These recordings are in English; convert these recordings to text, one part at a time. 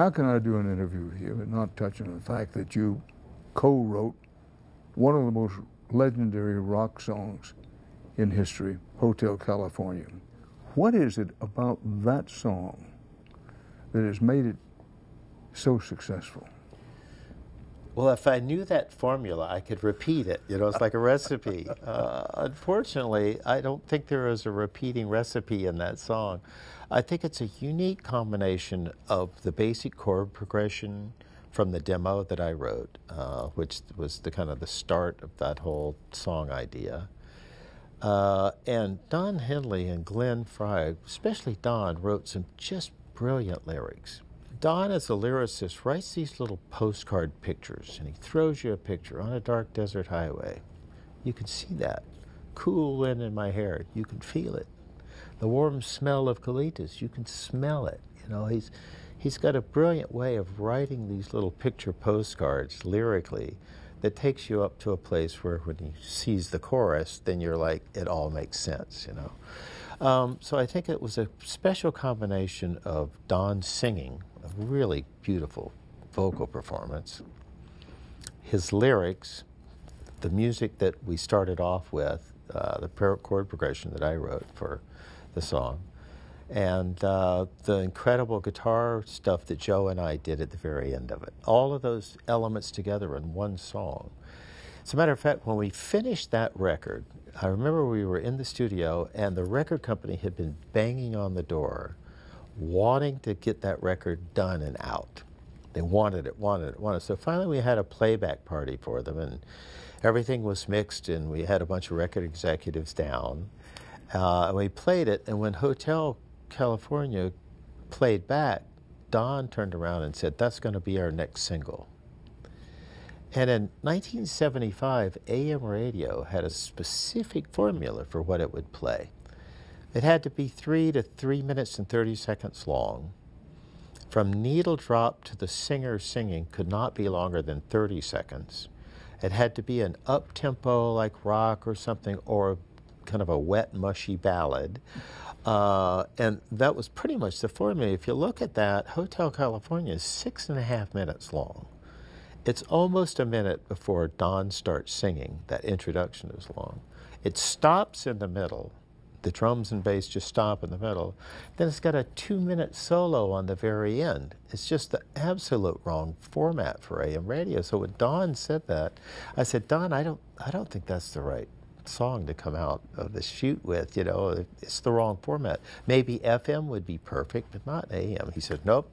How can I do an interview with you and not touch on the fact that you co-wrote one of the most legendary rock songs in history, Hotel California? What is it about that song that has made it so successful? Well, if I knew that formula, I could repeat it. You know, it's like a recipe. Unfortunately, I don't think there is a repeating recipe in that song. I think it's a unique combination of the basic chord progression from the demo that I wrote, which was the kind of the start of that whole song idea. And Don Henley and Glenn Frey, especially Don, wrote some just brilliant lyrics. Don, as a lyricist, writes these little postcard pictures, and he throws you a picture on a dark desert highway. You can see that. Cool wind in my hair, you can feel it. The warm smell of colitas, you can smell it. You know, he's got a brilliant way of writing these little picture postcards lyrically that takes you up to a place where when he sees the chorus, then you're like, it all makes sense, you know. So I think it was a special combination of Don singing, a really beautiful vocal performance, his lyrics, the music that we started off with, the chord progression that I wrote for the song, and the incredible guitar stuff that Joe and I did at the very end of it. All of those elements together in one song. As a matter of fact, when we finished that record, I remember we were in the studio and the record company had been banging on the door wanting to get that record done and out. They wanted it. So finally we had a playback party for them, and everything was mixed, and we had a bunch of record executives down. And we played it, and when Hotel California played back, Don turned around and said, that's going to be our next single. And in 1975, AM radio had a specific formula for what it would play. It had to be 3 to 3 minutes and 30 seconds long. From needle drop to the singer singing could not be longer than 30 seconds. It had to be an up-tempo like rock or something, or kind of a wet, mushy ballad. And that was pretty much the formula. If you look at that, Hotel California is 6.5 minutes long. It's almost a minute before Don starts singing. That introduction is long. It stops in the middle. The drums and bass just stop in the middle. Then it's got a 2-minute solo on the very end. It's just the absolute wrong format for AM radio. So when Don said that, I said, Don, I don't think that's the right song to come out of the chute with. You know, it's the wrong format. Maybe FM would be perfect, but not AM. He said, nope,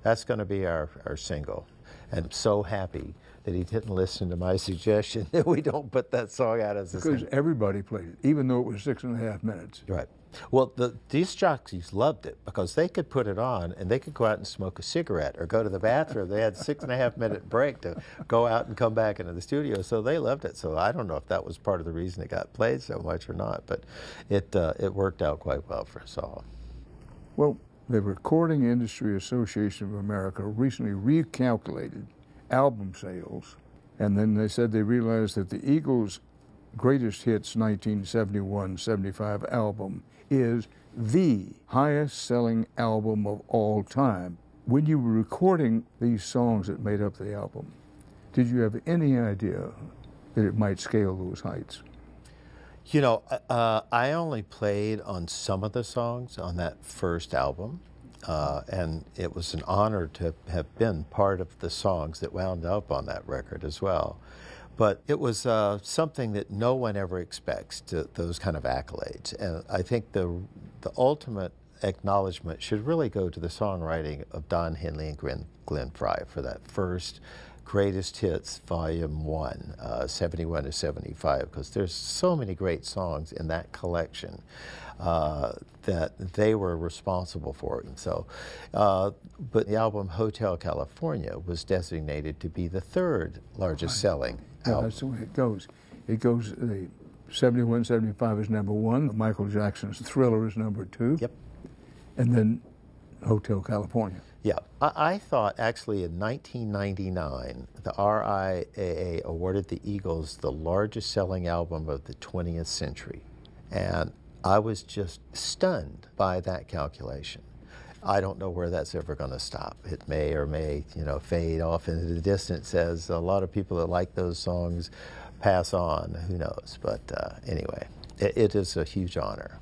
that's going to be our single. And I'm so happy that he didn't listen to my suggestion that we don't put that song out as a single. Because everybody played it, even though it was 6.5 minutes. Right. Well, these jockeys loved it because they could put it on and they could go out and smoke a cigarette or go to the bathroom. They had a 6.5-minute break to go out and come back into the studio, so they loved it. So I don't know if that was part of the reason it got played so much or not, but it worked out quite well for us all. Well, the Recording Industry Association of America recently recalculated album sales, and then they said they realized that the Eagles' Greatest Hits 1971-75 album is the highest selling album of all time. When you were recording these songs that made up the album, did you have any idea that it might scale those heights? You know, I only played on some of the songs on that first album, and it was an honor to have been part of the songs that wound up on that record as well. But it was something that no one ever expects, those kind of accolades. And I think the ultimate acknowledgement should really go to the songwriting of Don Henley and Glenn Frey for that first Greatest Hits Volume 1, 71 to 75, because there's so many great songs in that collection that they were responsible for. And so, but the album Hotel California was designated to be the third largest selling album. That's the way it goes. It goes, the 71, 75 is number 1, Michael Jackson's Thriller is number 2. Yep. And then Hotel California. Yeah, I thought actually in 1999, the RIAA awarded the Eagles the largest selling album of the 20th century. And I was just stunned by that calculation. I don't know where that's ever going to stop. It may or may, you know, fade off into the distance as a lot of people that like those songs pass on. Who knows? But anyway, it is a huge honor.